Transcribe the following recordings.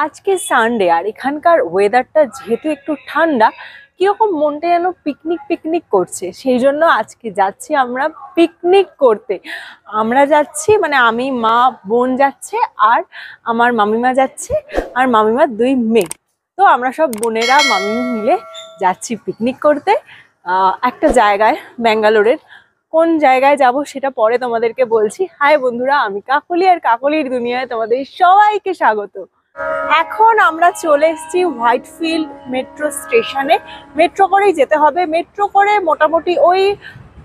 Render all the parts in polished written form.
আজকে সানডে আর এখানকার ওয়েদারটা যেহেতু একটু ঠান্ডা, কিরকম মনটা যেন পিকনিক পিকনিক করছে। সেই জন্য আজকে যাচ্ছি আমরা পিকনিক করতে। আমরা যাচ্ছি মানে আমি, মা, বোন যাচ্ছে, আর আমার মামিমা যাচ্ছে, আর মামিমার 2 মেয়ে। তো আমরা সব বোনেরা মামিমা মিলে যাচ্ছি পিকনিক করতে একটা জায়গায়, ব্যাঙ্গালোরের। কোন জায়গায় যাব সেটা পরে তোমাদেরকে বলছি। হাই বন্ধুরা, আমি কাকলি, আর কাকলির দুনিয়ায় তোমাদের সবাইকে স্বাগত। এখন আমরা চলে এসেছি হোয়াইটফিল্ড মেট্রো স্টেশনে। মেট্রো করেই যেতে হবে। মেট্রো করে মোটামুটি ওই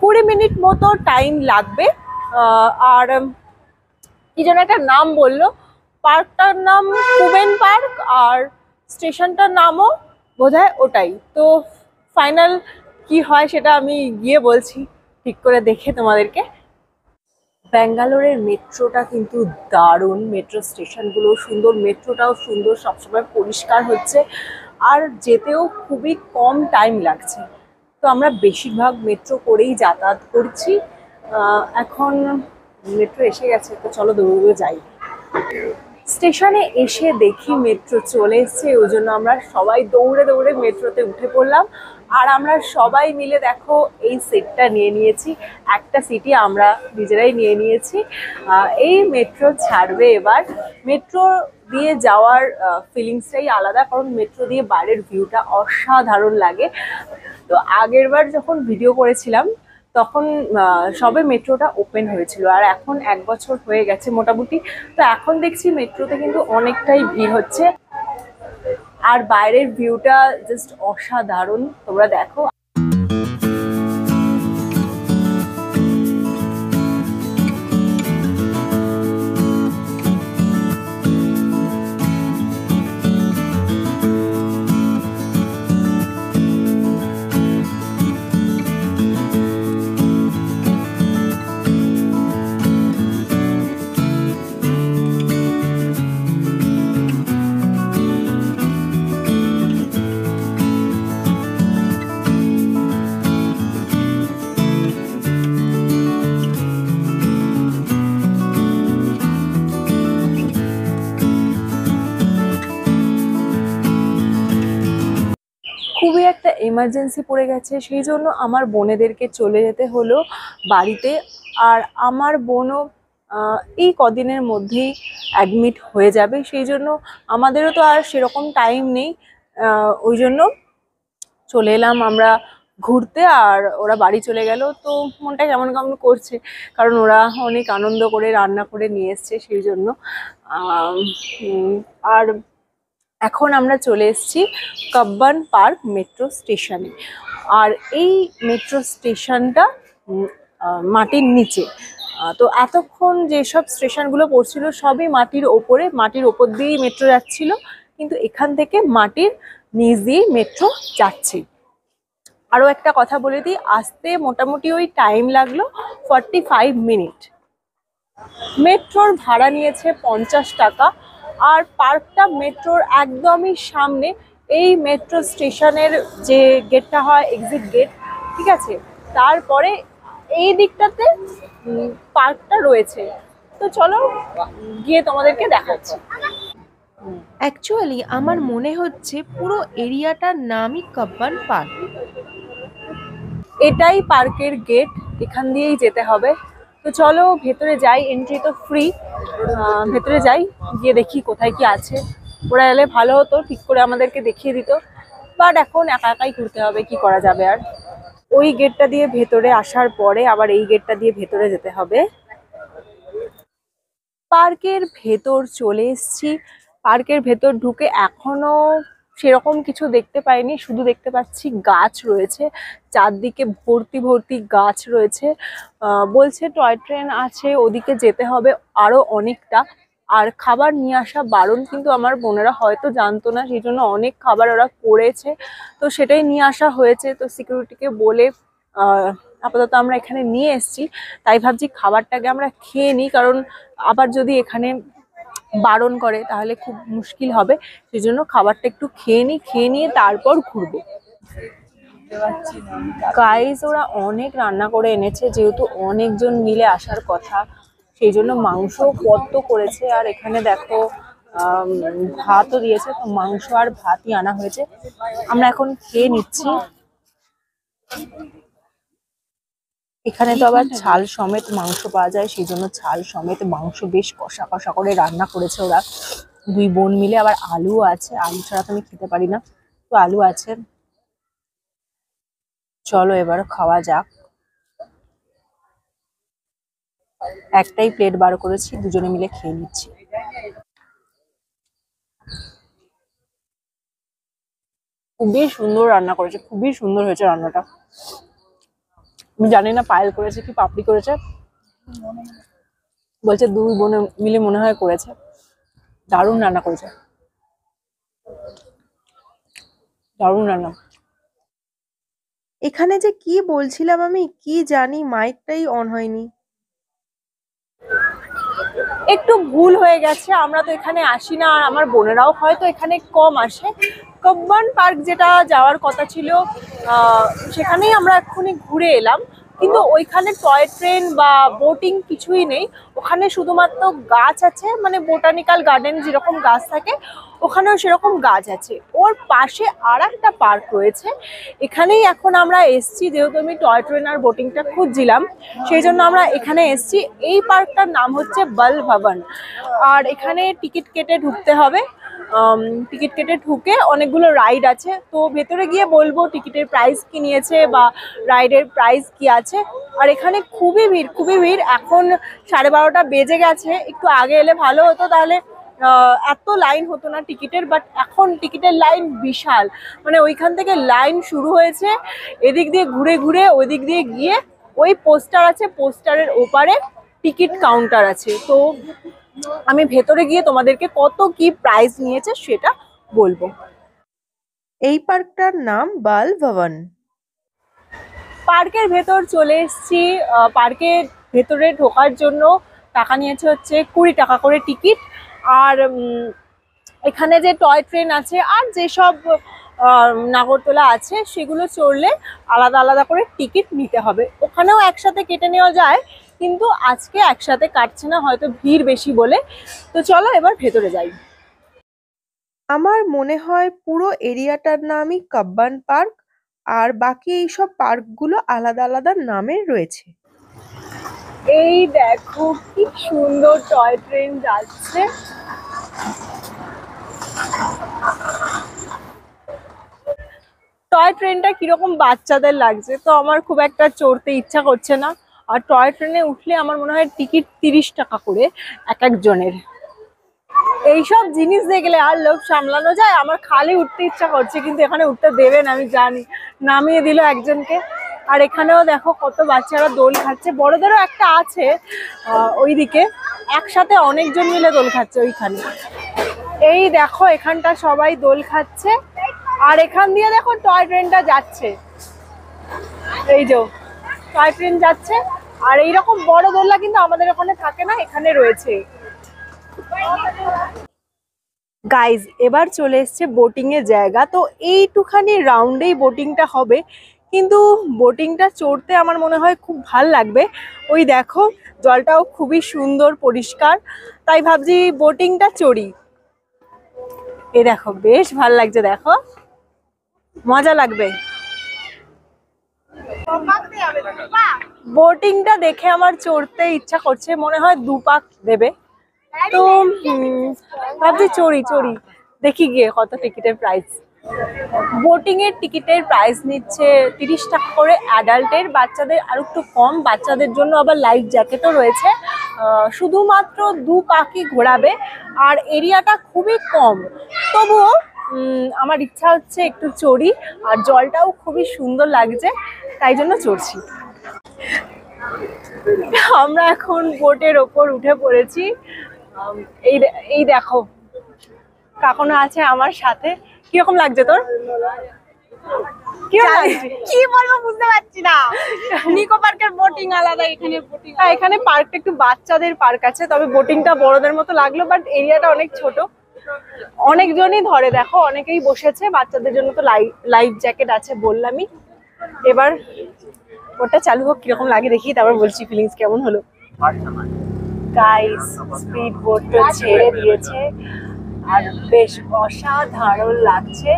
20 মিনিট মতো টাইম লাগবে। আর কি যেন একটা নাম বললো, পার্কটার নাম কুবেন পার্ক, আর স্টেশনটার নামও বোধহয় ওটাই। তো ফাইনাল কি হয় সেটা আমি গিয়ে বলছি, ঠিক করে দেখে তোমাদেরকে। ব্যাঙ্গালোরের মেট্রোটা কিন্তু দারুণ, মেট্রো স্টেশনগুলো সুন্দর, মেট্রোটাও সুন্দর, সবসময় পরিষ্কার হচ্ছে, আর যেতেও খুবই কম টাইম লাগছে। তো আমরা বেশিরভাগ মেট্রো করেই যাতায়াত করছি। এখন মেট্রো এসে গেছে, তো চলো দৌড়ে যাই। স্টেশনে এসে দেখি মেট্রো চলে এসছে, ওই জন্য আমরা সবাই দৌড়ে দৌড়ে মেট্রোতে উঠে পড়লাম। আর আমরা সবাই মিলে দেখো এই সিটটা নিয়ে নিয়েছি, একটা সিটই আমরা নিজেরাই নিয়ে নিয়েছি। এই মেট্রো ছাড়বে এবার। মেট্রো দিয়ে যাওয়ার ফিলিংসটাই আলাদা, কারণ মেট্রো দিয়ে বাইরের ভিউটা অসাধারণ লাগে। তো আগের বার যখন ভিডিও করেছিলাম তখন সবে মেট্রোটা ওপেন হয়েছিল, আর এখন 1 বছর হয়ে গেছে মোটামুটি। তো এখন দেখছি মেট্রোতে কিন্তু অনেকটাই ভিড় হচ্ছে, আর বাইরের ভিউটা জাস্ট অসাধারণ, তোমরা দেখো। খুবই একটা এমার্জেন্সি পড়ে গেছে, সেই জন্য আমার বোনেদেরকে চলে যেতে হলো বাড়িতে। আর আমার বোনও এই কদিনের মধ্যেই অ্যাডমিট হয়ে যাবে, সেই জন্য আমাদেরও তো আর সেরকম টাইম নেই। ওই জন্য চলে এলাম আমরা ঘুরতে, আর ওরা বাড়ি চলে গেল। তো মনটা কেমন কেমন করছে, কারণ ওরা অনেক আনন্দ করে রান্না করে নিয়ে এসছে, সেই জন্য। আর এখন আমরা চলে এসেছি কাব্বান পার্ক মেট্রো স্টেশনে। আর এই মেট্রো স্টেশনটা মাটির নিচে। তো এতক্ষণ যেসব স্টেশনগুলো পড়ছিল সবই মাটির ওপরে, মাটির ওপর দিয়েই মেট্রো যাচ্ছিল, কিন্তু এখান থেকে মাটির নিচ দিয়েই মেট্রো যাচ্ছে। আরও একটা কথা বলে দিই, আসতে মোটামুটি ওই টাইম লাগলো 45 মিনিট। মেট্রোর ভাড়া নিয়েছে 50 টাকা। আর পার্কটা মেট্রোর একদমই সামনে। এই মেট্রো স্টেশনের যে গেটটা হয়, এক্সিট গেট, ঠিক আছে, তারপরে এই দিকটাতে পার্কটা রয়েছে। তো চলো গিয়ে তোমাদেরকে দেখাচ্ছি। অ্যাকচুয়ালি আমার মনে হচ্ছে পুরো এরিয়াটার নামই কাব্বান পার্ক। এটাই পার্কের গেট, এখান দিয়েই যেতে হবে। তো চলো ভেতরে যাই, এন্ট্রি তো ফ্রি। ভেতরে যাই, গিয়ে দেখি কোথায় কি আছে। ওরা এলে ভালো হতো, ঠিক করে আমাদেরকে দেখিয়ে দিত, বাট এখন একা একাই ঘুরতে হবে, কি করা যাবে আর। ওই গেটটা দিয়ে ভেতরে আসার পরে আবার এই গেটটা দিয়ে ভেতরে যেতে হবে। পার্কের ভেতর চলে এসেছি। পার্কের ভেতর ঢুকে এখনো সেরকম কিছু দেখতে পাইনি, শুধু দেখতে পাচ্ছি গাছ রয়েছে, চারদিকে ভর্তি ভর্তি গাছ রয়েছে। বলছে টয় ট্রেন আছে, ওদিকে যেতে হবে আরো অনেকটা। আর খাবার নিয়ে আসা বারণ, কিন্তু আমার বোনেরা হয়তো জানতো না, সেই জন্য অনেক খাবার ওরা করেছে, তো সেটাই নিয়ে আসা হয়েছে। তো সিকিউরিটিকে বলে আপাতত আমরা এখানে নিয়ে এসেছি, তাই ভাবছি খাবারটাকে আমরা খেয়ে নিই, কারণ আবার যদি এখানে বারণ করে তাহলে খুব মুশকিল হবে। সেই জন্য খাবারটা একটু খেয়ে নিই, খেয়ে নিয়ে তারপর ঘুরবো। গাইস, ওরা অনেক রান্না করে এনেছে, যেহেতু অনেকজন মিলে আসার কথা, সেই জন্য মাংস কত করেছে। আর এখানে দেখো ভাতও দিয়েছে, তো মাংস আর ভাতই আনা হয়েছে। আমরা এখন খেয়ে নিচ্ছি। এখানে তো আবার ঝাল সমেত মাংস পাওয়া যায়, সেই জন্য ঝাল সমেত মাংস বেশ কষা কষা করে রান্না করেছে ওরা দুই বোন মিলে। আবার আলু আছে, আলু ছাড়া তো আমি খেতে পারি না, তো আলু আছে। চলো এবার খাওয়া যাক। একটাই প্লেট বার করেছি, দুজনে মিলে খেয়ে নিচ্ছি। খুবই সুন্দর রান্না করেছে, খুবই সুন্দর হয়েছে রান্নাটা। আমি জানি না পায়েল করেছে কি পাপড়ি করেছে, বলছে দুই বোনে মিলে মনে হয় করেছে। দারুণ রান্না করেছে, দারুণ রান্না। এখানে যে কি বলছিলাম আমি, কি জানি মাইকটাই অন হয়নি। একটু ভুল হয়ে গেছে, আমরা তো এখানে আসি না, আর আমার বোনেরাও হয়তো এখানে কম আসে। কব্বান পার্ক যেটা যাওয়ার কথা ছিল, সেখানেই আমরা এক্ষুনি ঘুরে এলাম, কিন্তু ওইখানে টয় ট্রেন বা বোটিং কিছুই নেই। ওখানে শুধুমাত্র গাছ আছে, মানে বোটানিক্যাল গার্ডেন যেরকম গাছ থাকে ওখানেও সেরকম গাছ আছে। ওর পাশে আর একটা পার্ক রয়েছে, এখানেই এখন আমরা এসছি। যেহেতু আমি টয় ট্রেন আর বোটিংটা খুঁজছিলাম, সেই জন্য আমরা এখানে এসছি। এই পার্কটার নাম হচ্ছে বল ভবন, আর এখানে টিকিট কেটে ঢুকতে হবে। টিকিট কেটে ঢুকে অনেকগুলো রাইড আছে, তো ভেতরে গিয়ে বলবো টিকিটের প্রাইস কি নিয়েছে বা রাইডের প্রাইস কি আছে। আর এখানে খুবই ভিড়, খুবই ভিড়। এখন 12:30 বেজে গেছে, একটু আগে এলে ভালো হতো, তাহলে এত লাইন হতো না টিকিটের। বাট এখন টিকিটের লাইন বিশাল, মানে ওইখান থেকে লাইন শুরু হয়েছে, এদিক দিয়ে ঘুরে ঘুরে ওইদিক দিয়ে গিয়ে ওই পোস্টার আছে, পোস্টারের ওপারে টিকিট কাউন্টার আছে। তো আমি ভেতরে গিয়ে তোমাদেরকে কত কি প্রাইস নিয়েছে সেটা বলবো। এই পার্কটার নাম বাল ভবন। পার্কের ভেতর চলে এসেছি। পার্কের ভেতরে ঢোকার জন্য টাকা নিয়েছে হচ্ছে 20 টাকা করে টিকিট। আর এখানে যে টয় ট্রেন আছে আর যেসব নাগরদোলা আছে সেগুলো চড়লে আলাদা আলাদা করে টিকিট নিতে হবে। ওখানেও একসাথে কেটে নেওয়া যায়, কিন্তু আজকে একসাথে কাটছে না, হয়তো ভিড় বেশি বলে। তো চলো এবার ভেতরে যাই। আমার মনে হয় পুরো এরিয়াটার নামই কাব্বান পার্ক, আর বাকি এইসব পার্কগুলো আলাদা আলাদা নামের রয়েছে। এই দেখো কি সুন্দর টয় ট্রেন যাচ্ছে। টয় ট্রেনটা কিরকম বাচ্চাদের লাগছে, তো আমার খুব একটা চড়তে ইচ্ছা করছে না। আর টয় ট্রেনে উঠলে আমার মনে হয় টিকিট 30 টাকা করে এক একজনের। এইসব জিনিস দেখলে আর লোভ সামলানো যায়? আমার খালি উঠতে ইচ্ছা করছে, কিন্তু এখানে উঠতে দেবে না আমি জানি। নামিয়ে দিল একজনকে। আর এখানেও দেখো কত বাচ্চারা দোল খাচ্ছে, বড়দেরও একটা আছে ওইদিকে। একসাথে অনেকজন মিলে দোল খাচ্ছে ওইখানে। এই দেখো এখানটা সবাই দোল খাচ্ছে, আর এখান দিয়ে দেখো টয় ট্রেনটা যাচ্ছে। এই যে টয় ট্রেন যাচ্ছে। আর এইরকম বড় দোলনা কিন্তু আমাদের ওখানে থাকে না, এখানে রয়েছে। গাইজ এবার চলে এসছে বোটিং এর জায়গা। তো এইটুখানি রাউন্ডেই বোটিংটা হবে, কিন্তু বোটিংটা চড়তে আমার মনে হয় খুব ভাল লাগবে। ওই দেখো জলটাও খুবই সুন্দর পরিষ্কার, তাই ভাবছি বোটিংটা চড়ি। এই দেখো বেশ ভাল লাগছে, দেখো মজা লাগবে। বোটিংটা দেখে আমার চড়তে ইচ্ছা করছে, মনে হয় 2 পাক দেবে। তো ভাবছি চড়ি চড়ি, দেখি গিয়ে কত টিকিটের প্রাইস। বোটিং এর টিকিটের প্রাইস নিচ্ছে 30 টাকা করে অ্যাডাল্টের, বাচ্চাদের আর একটু কম। বাচ্চাদের জন্য আবার লাইফ জ্যাকেটও রয়েছে। শুধুমাত্র 2 পাকই ঘোরাবে, আর এরিয়াটা খুবই কম। তবুও আমার ইচ্ছা হচ্ছে একটু চড়ি, আর জলটাও খুবই সুন্দর লাগছে, তাই জন্য চড়ছি। আমরা এখন বোটের ওপর উঠে পড়েছি। এই এই দেখো কাকনা আছে আমার সাথে। কিরকম লাগছে তোর? কি বলবো বুঝতে পারছি না। নিকো পার্কের বোটিং আলাদা, এখানে বোটিং হ্যাঁ, এখানে পার্কটা একটু বাচ্চাদের পার্ক আছে, তবে বোটিংটা বড়দের মতো লাগলো। বাট এরিয়াটা অনেক ছোট, অনেকজনই ধরে, দেখো অনেকেই বসেছে। বাচ্চাদের জন্য তো লাইফ জ্যাকেট আছে বললামই। এবার ওটা চালু হোক, কিরকম লাগে দেখি, তারপর বলছি ফিলিংস কেমন হলো। গাইস স্পিড বোটটা ছেড়ে দিয়েছে, আর বেশ অসাধারণ লাগছে।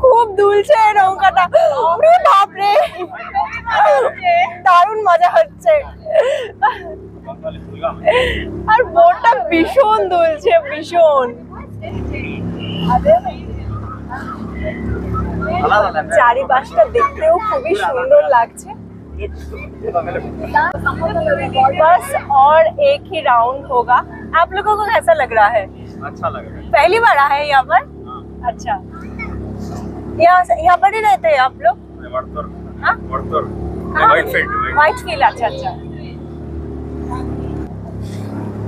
খুব দুলছে নৌকাটা, ওরে বাপরে দারুণ মজা হচ্ছে। আর বোটটা ভীষণ দুলছে, ভীষণ। চারিপাশটা দেখতেও খুবই সুন্দর লাগছে। बस और एक ही राउंड होगा। आप लोगों को कैसा लग रहा है? अच्छा लग रहा है। पहली बार आए हैं यहाँ पर? अच्छा, यहाँ पर ही रहते हैं आप लोग? हाँ? White field. अच्छा अच्छा,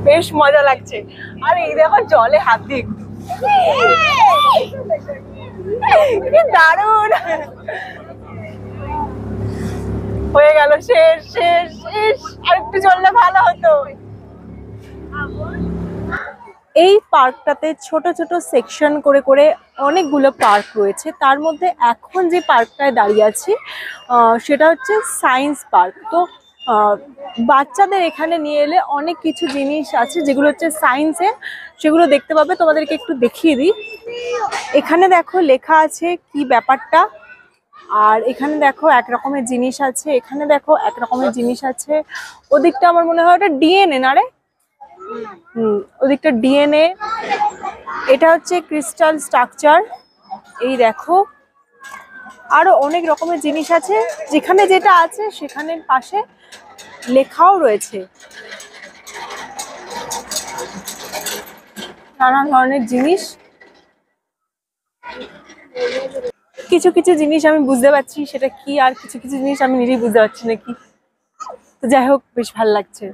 বেশ মজা লাগছে। আর এই দেখো জলে হাত দিক, কি দারুণ। হয়ে গেল, শেষ শেষ শেষ, আর একটু চললে ভালো হতো। এই পার্কটাতে ছোট ছোট সেকশন করে করে অনেকগুলো পার্ক রয়েছে। তার মধ্যে এখন যে পার্কটায় দাঁড়িয়ে আছি সেটা হচ্ছে সায়েন্স পার্ক। তো বাচ্চাদের এখানে নিয়ে এলে অনেক কিছু জিনিস আছে যেগুলো হচ্ছে সায়েন্সের, সেগুলো দেখতে পাবে। তোমাদেরকে একটু দেখিয়ে দিই। এখানে দেখো লেখা আছে কি ব্যাপারটা, আর এখানে দেখো এক রকমের জিনিস আছে, এখানে দেখো এক রকমের জিনিস আছে। ওদিকটা আমার মনে হয় ওটা ডিএনএ না রে? ওদিকটা ডিএনএ, এটা হচ্ছে ক্রিস্টাল স্ট্রাকচার। এই দেখো আরো অনেক রকমের জিনিস আছে, যেখানে যেটা আছে সেখানে পাশে লেখাও রয়েছে। নানা ধরনের জিনিস, কিছু কিছু জিনিস আমি বুঝতে পারছি সেটা কি, আর কিছু কিছু জিনিস আমি নিজেই বুঝতে পারছি না কি। তো যাই হোক, বেশ ভালো লাগছে।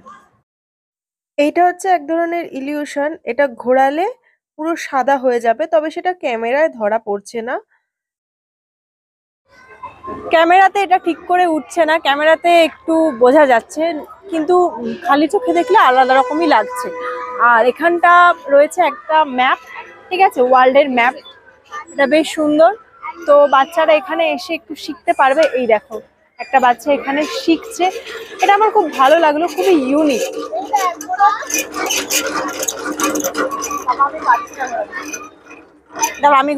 এইটা হচ্ছে এক ধরনের ইলিউশন। এটা ঘোরালে পুরো সাদা হয়ে যাবে, তবে সেটা ক্যামেরায় ধরা পড়ছে না। ক্যামেরাতে এটা ঠিক করে উঠছে না, ক্যামেরাতে একটু বোঝা যাচ্ছে, কিন্তু খালি চোখে দেখলে আলাদা রকমই লাগছে। আর এখানটা রয়েছে একটা ম্যাপ, ঠিক আছে, ওয়ার্ল্ডের ম্যাপ। এটা বেশ সুন্দর। তো বাচ্চারা এখানে এসে একটু শিখতে পারবে। এই দেখো একটা বাচ্চা এখানে শিখছে, এটা আমার খুব ভালো লাগলো, খুবই ইউনিক। আমি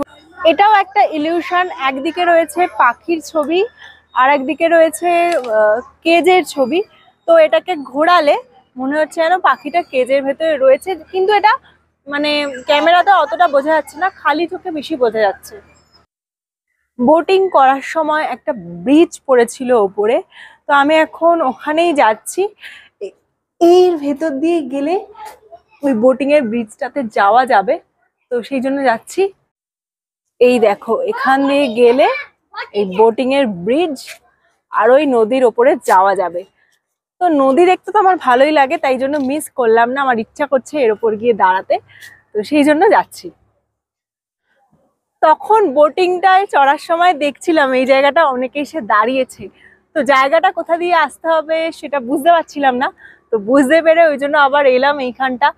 এটাও একটা ইলিউশন। একদিকে রয়েছে পাখির ছবি আর একদিকে রয়েছে কেজের ছবি। তো এটাকে ঘোরালে মনে হচ্ছে যেন পাখিটা কেজের ভেতরে রয়েছে, কিন্তু এটা মানে ক্যামেরাতে অতটা বোঝা যাচ্ছে না, খালি চোখে বেশি বোঝা যাচ্ছে। বোটিং করার সময় একটা ব্রিজ পড়েছিল ওপরে, তো আমি এখন ওখানেই যাচ্ছি। এর ভেতর দিয়ে গেলে ওই বোটিং এর ব্রিজটাতে যাওয়া যাবে, তো সেই জন্য যাচ্ছি। এই দেখো এখান দিয়ে গেলে এই বোটিং এর ব্রিজ আর ওই নদীর ওপরে যাওয়া যাবে। তো নদী দেখতে তো আমার ভালোই লাগে, তাই জন্য মিস করলাম না, আমার ইচ্ছা করছে এর ওপর গিয়ে দাঁড়াতে, তো সেই জন্য যাচ্ছি। তখন বোটিংটায় চড়ার সময় দেখছিলাম এই জায়গাটা অনেকে এসে দাঁড়িয়েছে, তো জায়গাটা কোথা দিয়ে আসতে হবে সেটা বুঝতে পারছিলাম না। তো বুঝতে পেরে ওই জন্য আবার এলাম এইখানটা।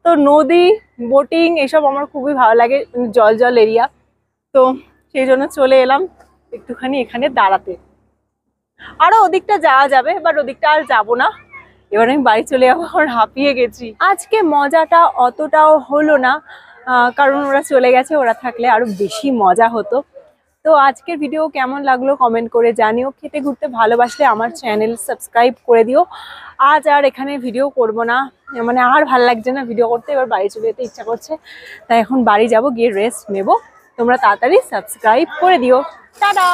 তো নদী, বোটিং এসব আমার খুবই ভালো লাগে, জল জল এরিয়া, তো সেই জন্য চলে এলাম একটুখানি এখানে দাঁড়াতে। আরো ওদিকটা যাওয়া যাবে, বাট ওদিকটা আর যাবো না, এবার আমি বাড়ি চলে যাবো, কারণ হাঁপিয়ে গেছি। আজকে মজাটা অতটাও হলো না, কারণ ওরা চলে গেছে, ওরা থাকলে আরো বেশি মজা হতো। তো আজকের ভিডিও কেমন লাগলো কমেন্ট করে জানিও। খেতে ঘুরতে ভালোবাসলে আমার চ্যানেল সাবস্ক্রাইব করে দিও। আজ আর এখানে ভিডিও করব না, মানে আর ভাল লাগছে না ভিডিও করতে, এবার বাড়ি চলে যেতে ইচ্ছা করছে, তাই এখন বাড়ি যাব, গিয়ে রেস্ট নেব। তোমরা তাড়াতাড়ি সাবস্ক্রাইব করে দিও। টাটা।